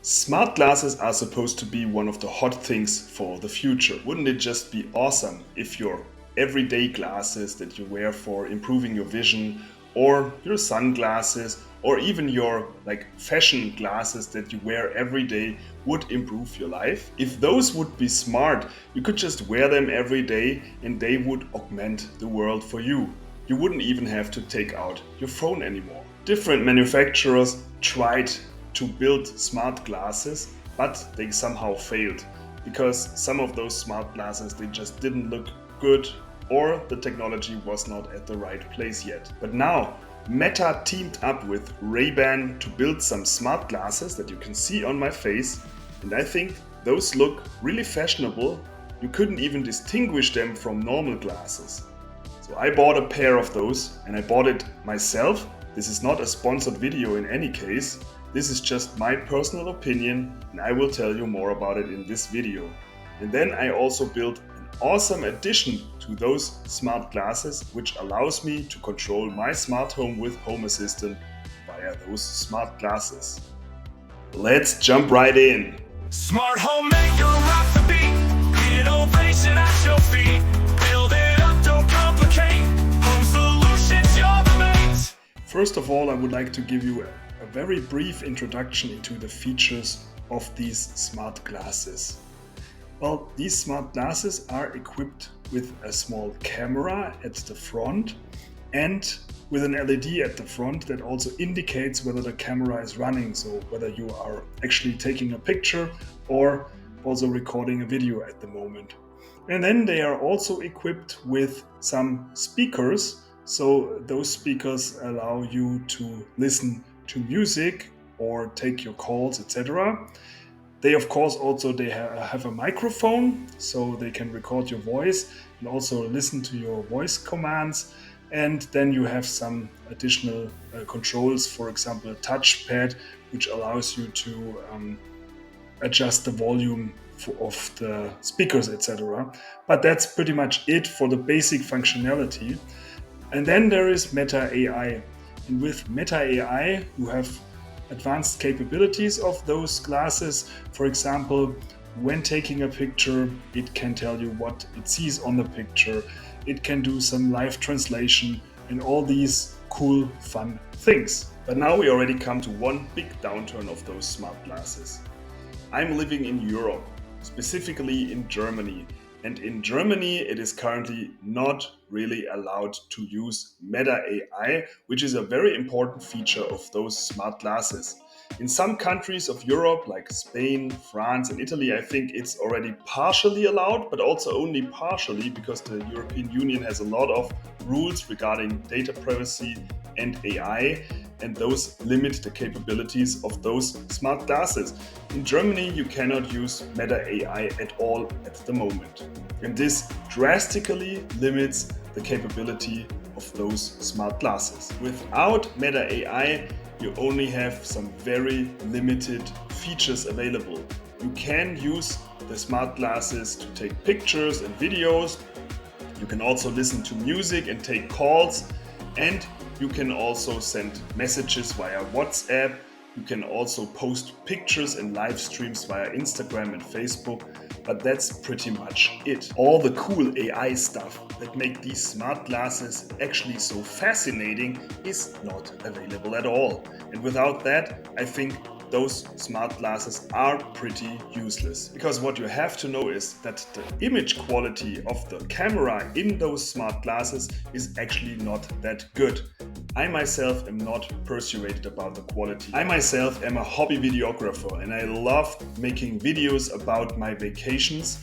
Smart glasses are supposed to be one of the hot things for the future. Wouldn't it just be awesome if your everyday glasses that you wear for improving your vision, or your sunglasses, or even your fashion glasses that you wear every day would improve your life? If those would be smart, you could just wear them every day and they would augment the world for you. You wouldn't even have to take out your phone anymore. Different manufacturers tried to build smart glasses, but they somehow failed because some of those smart glasses, they just didn't look good, or the technology was not at the right place yet. But now Meta teamed up with RayBan to build some smart glasses that you can see on my face, and I think those look really fashionable. You couldn't even distinguish them from normal glasses. So I bought a pair of those and I bought it myself. This is not a sponsored video in any case. This is just my personal opinion and I will tell you more about it in this video. And then I also built an awesome addition to those smart glasses, which allows me to control my smart home with Home Assistant via those smart glasses. Let's jump right in. Smart home maker, rock the beat. Innovation at your feet. Build it up, don't complicate. Home solutions, you're the mate. First of all, I would like to give you a very brief introduction into the features of these smart glasses. Well, these smart glasses are equipped with a small camera at the front and with an LED at the front that also indicates whether the camera is running, so whether you are actually taking a picture or also recording a video at the moment. And then they are also equipped with some speakers, so those speakers allow you to listen to music or take your calls, etc. They of course also have a microphone, so they can record your voice and also listen to your voice commands. And then you have some additional controls, for example a touchpad, which allows you to adjust the volume of the speakers, etc. But that's pretty much it for the basic functionality. And then there is Meta AI. And with Meta AI, you have advanced capabilities of those glasses. For example, when taking a picture, it can tell you what it sees on the picture. It can do some live translation and all these cool, fun things. But now we already come to one big downturn of those smart glasses. I'm living in Europe, specifically in Germany. And in Germany, it is currently not really allowed to use Meta AI, which is a very important feature of those smart glasses. In some countries of Europe, like Spain, France, and Italy, I think it's already partially allowed, but also only partially because the European Union has a lot of rules regarding data privacy and AI, and those limit the capabilities of those smart glasses. In Germany, you cannot use Meta AI at all at the moment. And this drastically limits the capability of those smart glasses. Without Meta AI, you only have some very limited features available. You can use the smart glasses to take pictures and videos. You can also listen to music and take calls, and you can also send messages via WhatsApp. You can also post pictures and live streams via Instagram and Facebook, but that's pretty much it. All the cool AI stuff that make these smart glasses actually so fascinating is not available at all. And without that, I think those smart glasses are pretty useless. Because what you have to know is that the image quality of the camera in those smart glasses is actually not that good. I myself am not persuaded about the quality. I myself am a hobby videographer and I love making videos about my vacations.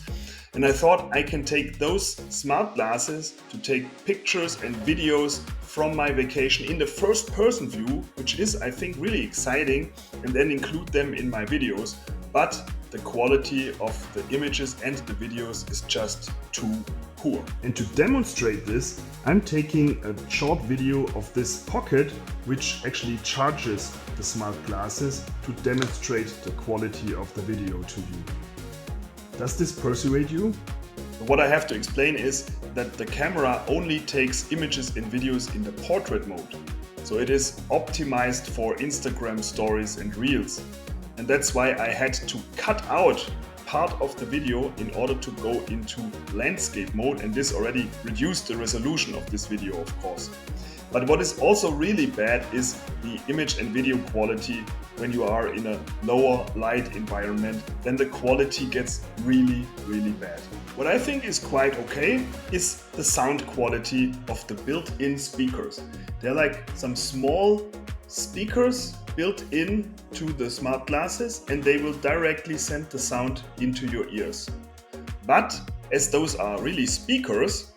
And I thought I can take those smart glasses to take pictures and videos from my vacation in the first person view, which is, I think, really exciting, and then include them in my videos. But the quality of the images and the videos is just too poor. And to demonstrate this, I'm taking a short video of this pocket, which actually charges the smart glasses, to demonstrate the quality of the video to you. Does this persuade you? What I have to explain is that the camera only takes images and videos in the portrait mode. So it is optimized for Instagram stories and reels. And that's why I had to cut out part of the video in order to go into landscape mode, and this already reduced the resolution of this video, of course. But what is also really bad is the image and video quality. When you are in a lower light environment, then the quality gets really, really bad. What I think is quite okay is the sound quality of the built-in speakers. They're like some small speakers built in to the smart glasses, and they will directly send the sound into your ears. But as those are really speakers,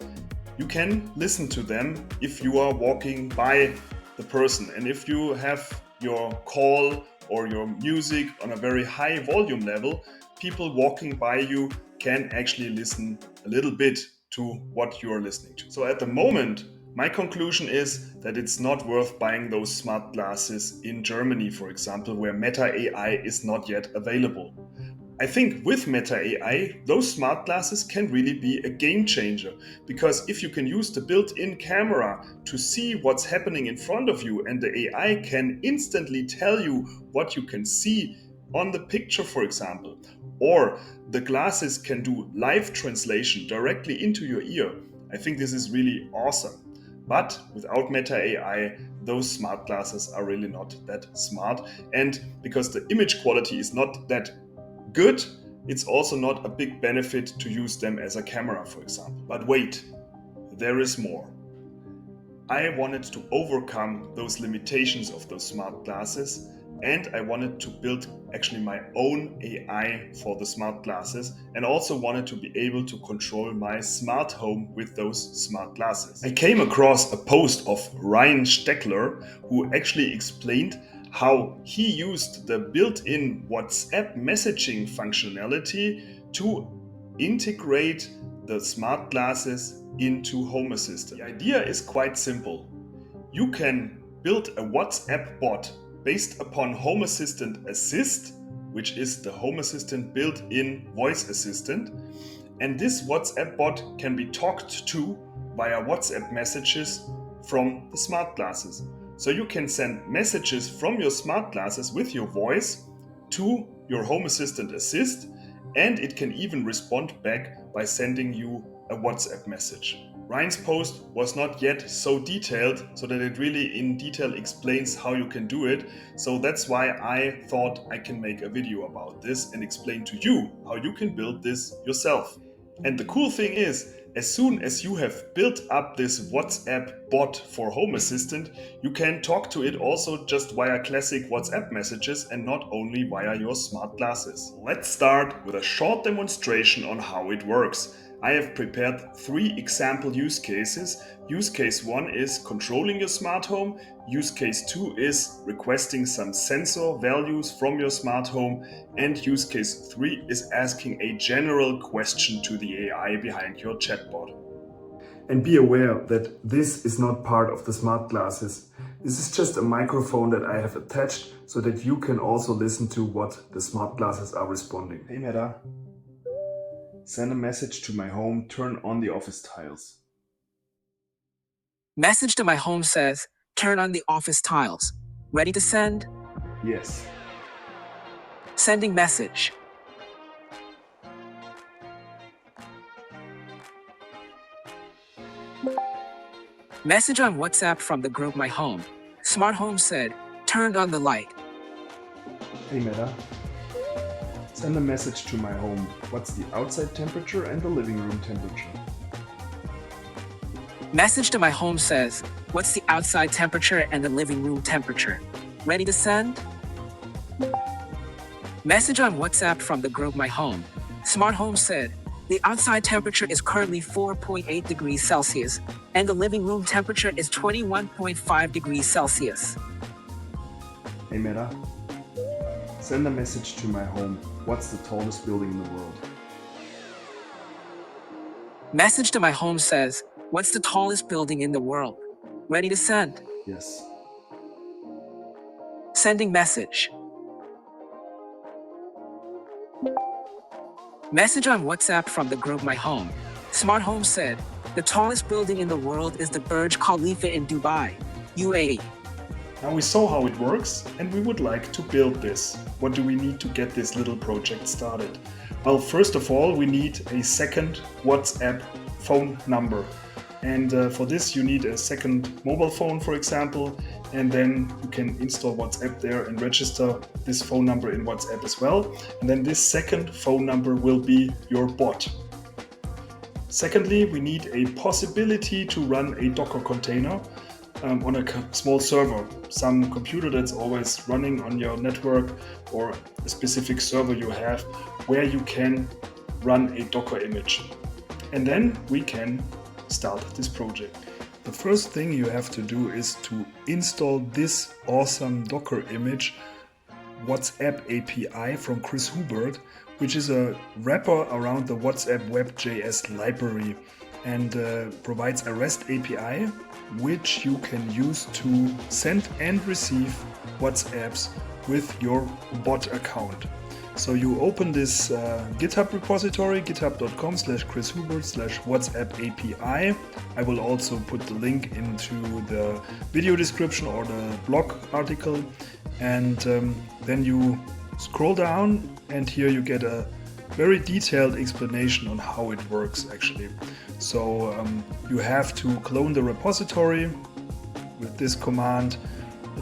you can listen to them if you are walking by the person, and if you have your call or your music on a very high volume level, people walking by you can actually listen a little bit to what you are listening to. So at the moment, my conclusion is that it's not worth buying those smart glasses in Germany, for example, where Meta AI is not yet available. I think with Meta AI, those smart glasses can really be a game changer, because if you can use the built-in camera to see what's happening in front of you, and the AI can instantly tell you what you can see on the picture, for example, or the glasses can do live translation directly into your ear, I think this is really awesome. But without Meta AI, those smart glasses are really not that smart. And because the image quality is not that good, it's also not a big benefit to use them as a camera, for example. But wait, there is more. I wanted to overcome those limitations of those smart glasses, and I wanted to build actually my own AI for the smart glasses, and also wanted to be able to control my smart home with those smart glasses. I came across a post of Ryan Steckler, who actually explained how he used the built-in WhatsApp messaging functionality to integrate the smart glasses into Home Assistant. The idea is quite simple. You can build a WhatsApp bot based upon Home Assistant Assist, which is the Home Assistant built-in voice assistant, and this WhatsApp bot can be talked to via WhatsApp messages from the smart glasses. So you can send messages from your smart glasses with your voice to your Home Assistant Assist, and it can even respond back by sending you a WhatsApp message. Ryan's post was not yet so detailed, so that it really in detail explains how you can do it. So that's why I thought I can make a video about this and explain to you how you can build this yourself. And the cool thing is, as soon as you have built up this WhatsApp bot for Home Assistant, you can talk to it also just via classic WhatsApp messages and not only via your smart glasses. Let's start with a short demonstration on how it works. I have prepared 3 example use cases. Use case 1 is controlling your smart home. Use case 2 is requesting some sensor values from your smart home. And use case 3 is asking a general question to the AI behind your chatbot. And be aware that this is not part of the smart glasses. This is just a microphone that I have attached so that you can also listen to what the smart glasses are responding. Hey Meta, send a message to my home, turn on the office tiles. Message to my home says, turn on the office tiles. Ready to send? Yes. Sending message. Message on WhatsApp from the group My Home. Smart Home said, turned on the light. Hey Meta, send a message to my home. What's the outside temperature and the living room temperature? Message to my home says, what's the outside temperature and the living room temperature? Ready to send? Message on WhatsApp from the group My Home. Smart Home said, the outside temperature is currently 4.8 degrees Celsius, and the living room temperature is 21.5 degrees Celsius. Hey Meta, send a message to my home. What's the tallest building in the world? Message to my home says, what's the tallest building in the world? Ready to send? Yes. Sending message. Message on WhatsApp from the group My Home. Smart Home said, the tallest building in the world is the Burj Khalifa in Dubai, UAE. Now we saw how it works and we would like to build this. What do we need to get this little project started? Well, first of all, we need a second WhatsApp phone number. And for this you need a second mobile phone, for example, and then you can install WhatsApp there and register this phone number in WhatsApp as well. And then this second phone number will be your bot. Secondly, we need a possibility to run a Docker container on a small server, some computer that's always running on your network, or a specific server you have where you can run a Docker image. And then we can start this project. The first thing you have to do is to install this awesome Docker image WhatsApp API from Chris Hubert, which is a wrapper around the WhatsApp Web.js library and provides a REST API which you can use to send and receive WhatsApps with your bot account. So you open this GitHub repository, github.com/chrishubert/WhatsApp API. I will also put the link into the video description or the blog article. And then you scroll down and here you get a very detailed explanation on how it works actually. So you have to clone the repository with this command.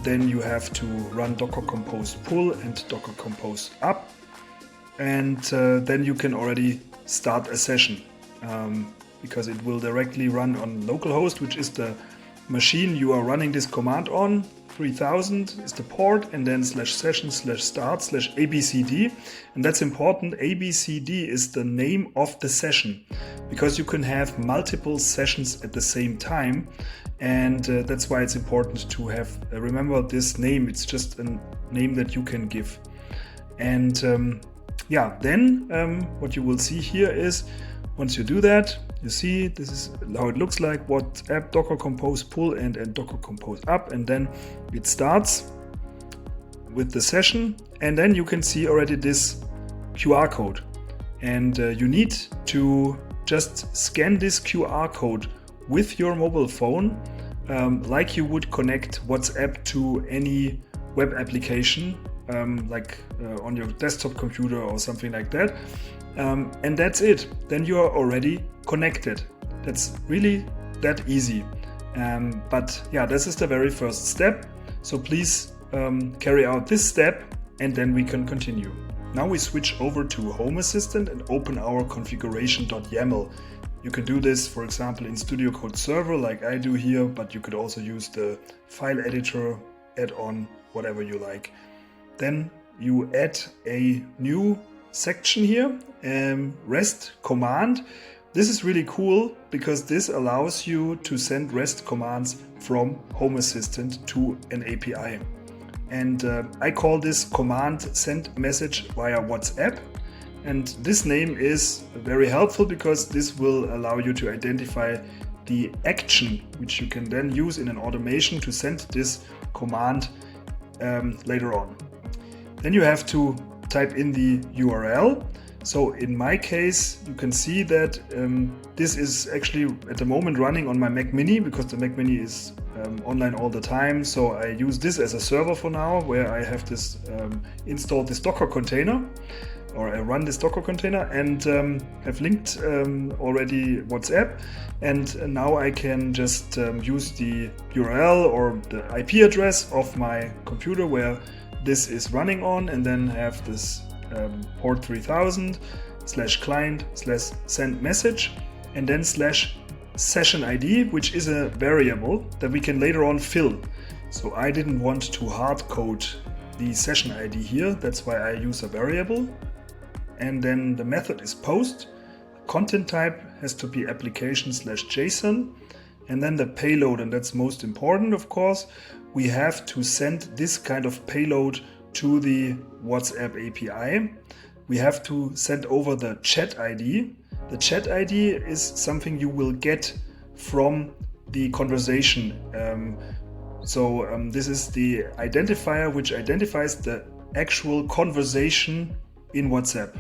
Then you have to run docker compose pull and docker compose up. And then you can already start a session because it will directly run on localhost, which is the machine you are running this command on. 3000 is the port, and then /session/start/abcd. And that's important. ABCD is the name of the session because you can have multiple sessions at the same time. And that's why it's important to have remember this name. It's just a name that you can give. And then what you will see here is once you do that, you see this is how it looks like. WhatsApp docker compose pull and docker compose up, and then it starts with the session, and then you can see already this QR code, and you need to just scan this QR code with your mobile phone like you would connect WhatsApp to any web application like on your desktop computer or something like that. And that's it. Then you are already connected. That's really that easy. But yeah, this is the very first step. So please carry out this step and then we can continue. Now we switch over to Home Assistant and open our configuration.yaml. You can do this, for example, in Studio Code Server like I do here, but you could also use the file editor, add-on, whatever you like. Then you add a new section here, REST command. This is really cool because this allows you to send REST commands from Home Assistant to an API. And I call this command send message via WhatsApp. And this name is very helpful because this will allow you to identify the action which you can then use in an automation to send this command later on. Then you have to type in the URL. So in my case, you can see that this is actually at the moment running on my Mac Mini because the Mac Mini is online all the time. So I use this as a server for now, where I have this installed this Docker container, or I run this Docker container and have linked already WhatsApp. And now I can just use the URL or the IP address of my computer where this is running on, and then have this port 3000 /client/send message, and then /session ID, which is a variable that we can later on fill. So I didn't want to hard code the session ID here, that's why I use a variable. And then the method is post. Content type has to be application/JSON, and then the payload, and that's most important, of course. We have to send this kind of payload to the WhatsApp API. We have to send over the chat ID. The chat ID is something you will get from the conversation. This is the identifier which identifies the actual conversation in WhatsApp.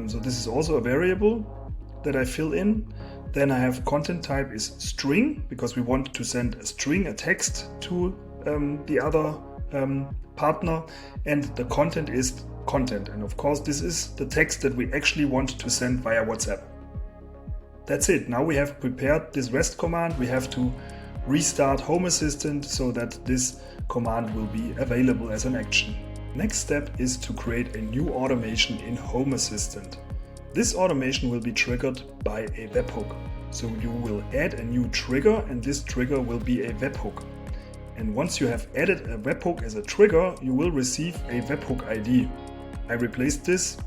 So this is also a variable that I fill in. Then I have content type is string because we want to send a string, a text to the other partner, and the content is content. And of course, this is the text that we actually want to send via WhatsApp. That's it. Now we have prepared this REST command. We have to restart Home Assistant so that this command will be available as an action. Next step is to create a new automation in Home Assistant. This automation will be triggered by a webhook. So you will add a new trigger, and this trigger will be a webhook. And once you have added a webhook as a trigger, you will receive a webhook ID. I replaced this,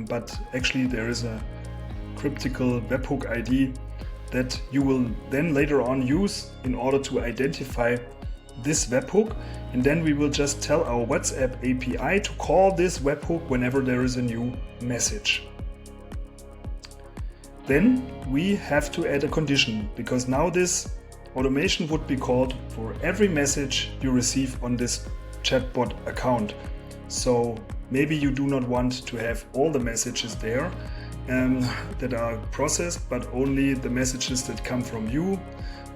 but actually there is a cryptical webhook ID that you will then later on use in order to identify this webhook, and then we will just tell our WhatsApp API to call this webhook whenever there is a new message. Then we have to add a condition, because now this automation would be called for every message you receive on this chatbot account. So maybe you do not want to have all the messages there that are processed, but only the messages that come from you.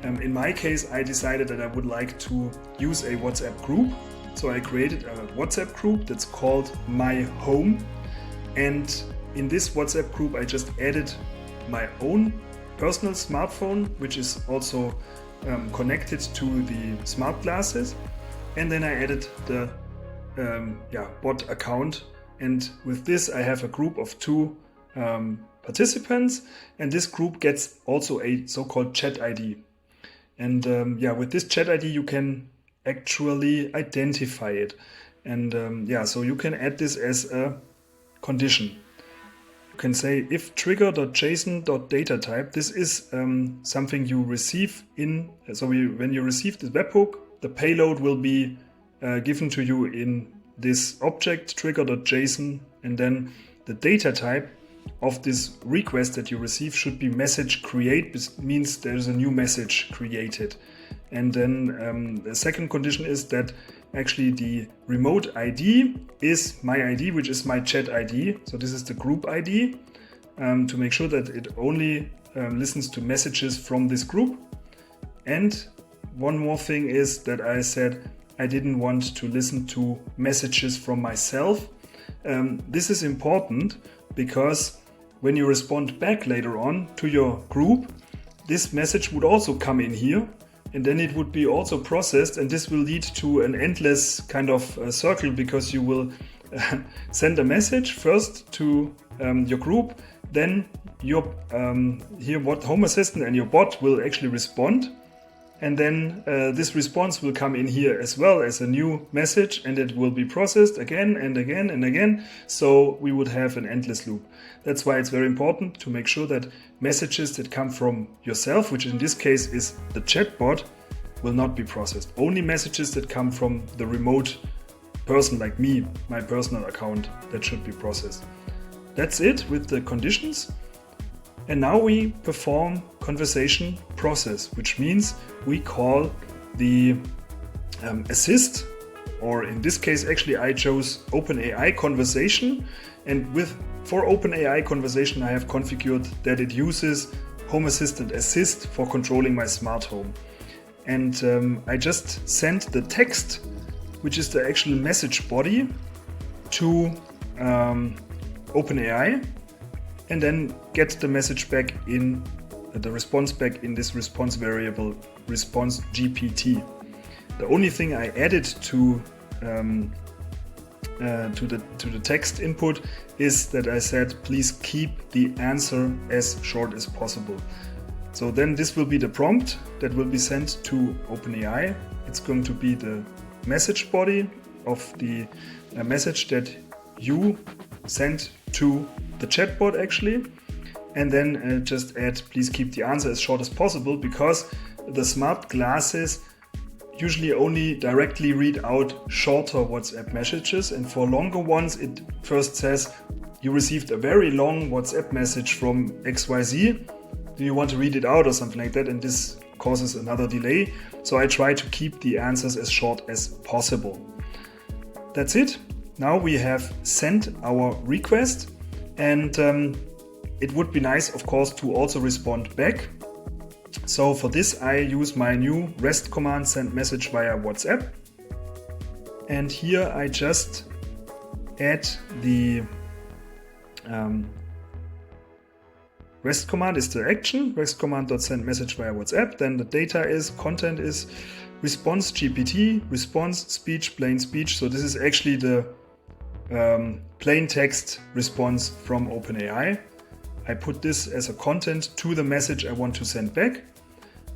In my case, I decided that I would like to use a WhatsApp group. So I created a WhatsApp group that's called My Home. And in this WhatsApp group, I just added my own personal smartphone, which is also connected to the smart glasses. And then I added the bot account. And with this, I have a group of 2 participants, and this group gets also a so-called chat ID. And with this chat ID you can actually identify it, and so you can add this as a condition. You can say if trigger.json.datatype, this is something you receive in, when you receive this webhook, the payload will be given to you in this object trigger.json, and then the data type of this request that you receive should be message create. This means there's a new message created. And then the second condition is that actually the remote ID is my ID, which is my chat ID. So this is the group ID to make sure that it only listens to messages from this group. And one more thing is that I said I didn't want to listen to messages from myself. This is important because when you respond back later on to your group, this message would also come in here, and then it would be also processed, and this will lead to an endless kind of circle, because you will send a message first to your group, then your Home Assistant and your bot will actually respond, and then this response will come in here as well as a new message, and it will be processed again and again and again. So we would have an endless loop. That's why it's very important to make sure that messages that come from yourself, which in this case is the chatbot, will not be processed. Only messages that come from the remote person like me, my personal account, that should be processed. That's it with the conditions. And now we perform conversation process, which means we call the assist, or in this case actually I chose OpenAI conversation, and for OpenAI conversation I have configured that it uses Home Assistant Assist for controlling my smart home. And I just sent the text, which is the actual message body, to OpenAI, and then get the message back in the response back in this response variable response GPT. The only thing I added to the text input is that I said please keep the answer as short as possible. So then this will be the prompt that will be sent to OpenAI. It's going to be the message body of the message that you sent to the chatbot actually, and then just add please keep the answer as short as possible, because the smart glasses usually only directly read out shorter WhatsApp messages, and for longer ones it first says you received a very long WhatsApp message from XYZ, do you want to read it out or something like that, and this causes another delay. So I try to keep the answers as short as possible. That's it. Now we have sent our request, and it would be nice, of course, to also respond back. So for this I use my new REST command, send message via WhatsApp. And here I just add the REST command is the action, REST command.send message via WhatsApp. Then the data is, content is response GPT, response speech, plain speech. So this is actually the plain text response from OpenAI. I put this as a content to the message I want to send back.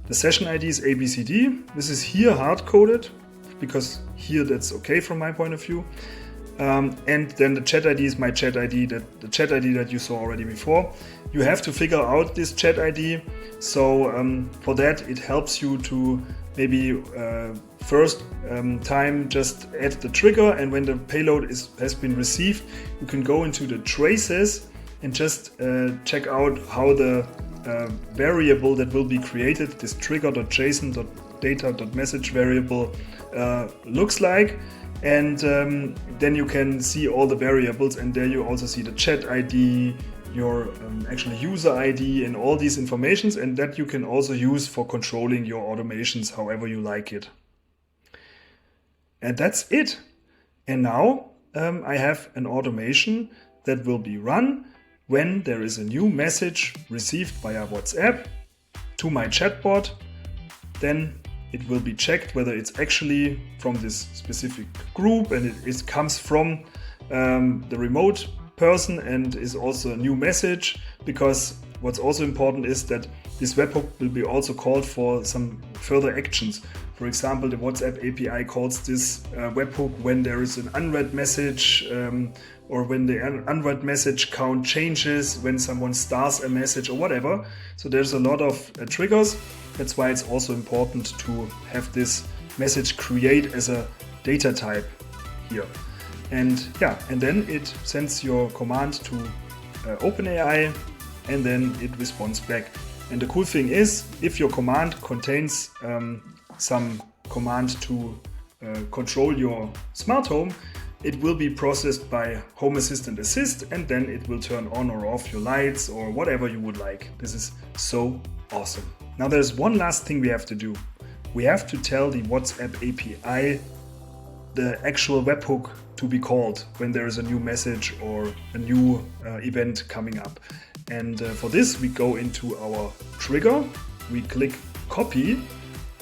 The session ID is ABCD. This is here hard-coded because here that's okay from my point of view. And then the chat ID is my chat ID, the chat ID that you saw already before. You have to figure out this chat ID. So for that, it helps you to maybe first time just add the trigger, and when the payload has been received, you can go into the traces and just check out how the variable that will be created, this trigger.json.data.message variable looks like. And then you can see all the variables, and there you also see the chat ID, your actual user ID, and all these informations, and that you can also use for controlling your automations however you like it. And that's it. And now I have an automation that will be run when there is a new message received via WhatsApp to my chatbot. Then it will be checked whether it's actually from this specific group, and it comes from the remote person and is also a new message, because what's also important is that this webhook will be also called for some further actions. For example, the WhatsApp API calls this webhook when there is an unread message, or when the unread message count changes, when someone stars a message or whatever. So there's a lot of triggers. That's why it's also important to have this message create as a data type here. And yeah, and then it sends your command to OpenAI, and then it responds back. And the cool thing is, if your command contains some command to control your smart home, it will be processed by Home Assistant Assist, and then it will turn on or off your lights or whatever you would like. This is so awesome. Now there's one last thing we have to do. We have to tell the WhatsApp API the actual webhook to be called when there is a new message or a new event coming up. And for this we go into our trigger, we click copy,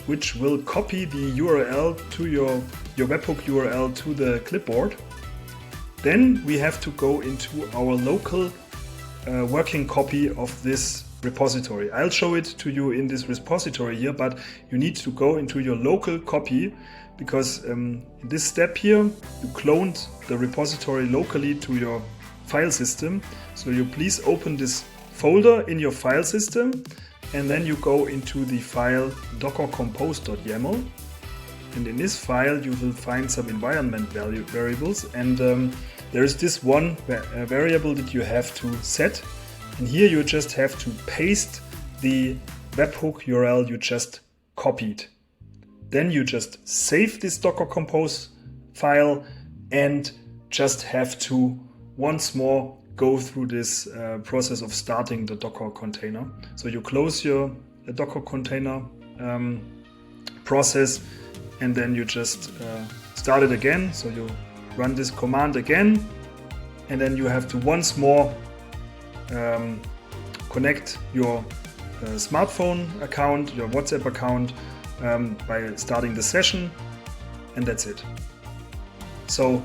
which will copy the URL to your webhook URL to the clipboard. Then we have to go into our local working copy of this repository. I'll show it to you in this repository here, but you need to go into your local copy, because in this step here you cloned the repository locally to your file system. So you please open this folder in your file system, and then you go into the file dockercompose.yaml, and in this file you will find some environment variables, and there is this one variable that you have to set, and here you just have to paste the webhook URL you just copied. Then you just save this Docker Compose file and just have to once more go through this process of starting the Docker container. So you close your Docker container process, and then you just start it again. So you run this command again, and then you have to once more connect your smartphone account, your WhatsApp account, by starting the session, and that's it. So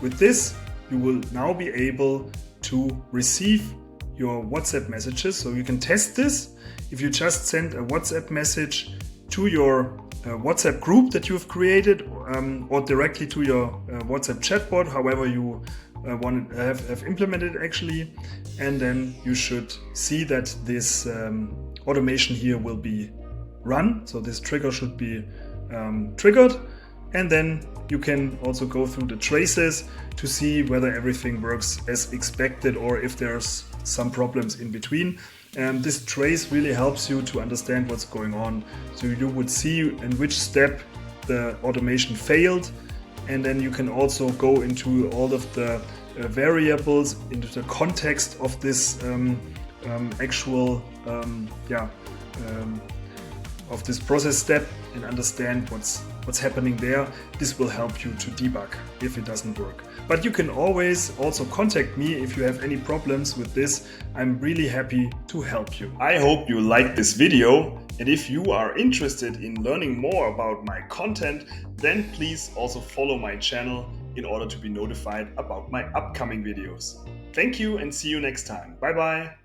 with this you will now be able to receive your WhatsApp messages. So you can test this if you just send a WhatsApp message to your WhatsApp group that you've created, or directly to your WhatsApp chatbot, however you have implemented actually, and then you should see that this automation here will be run. So this trigger should be triggered, and then you can also go through the traces to see whether everything works as expected or if there's some problems in between. And this trace really helps you to understand what's going on. So you would see in which step the automation failed, and then you can also go into all of the variables, into the context of this actual this process step and understand what's happening there. This will help you to debug if it doesn't work. But you can always also contact me if you have any problems with this. I'm really happy to help you. I hope you liked this video, and if you are interested in learning more about my content, then please also follow my channel in order to be notified about my upcoming videos. Thank you and see you next time. Bye bye.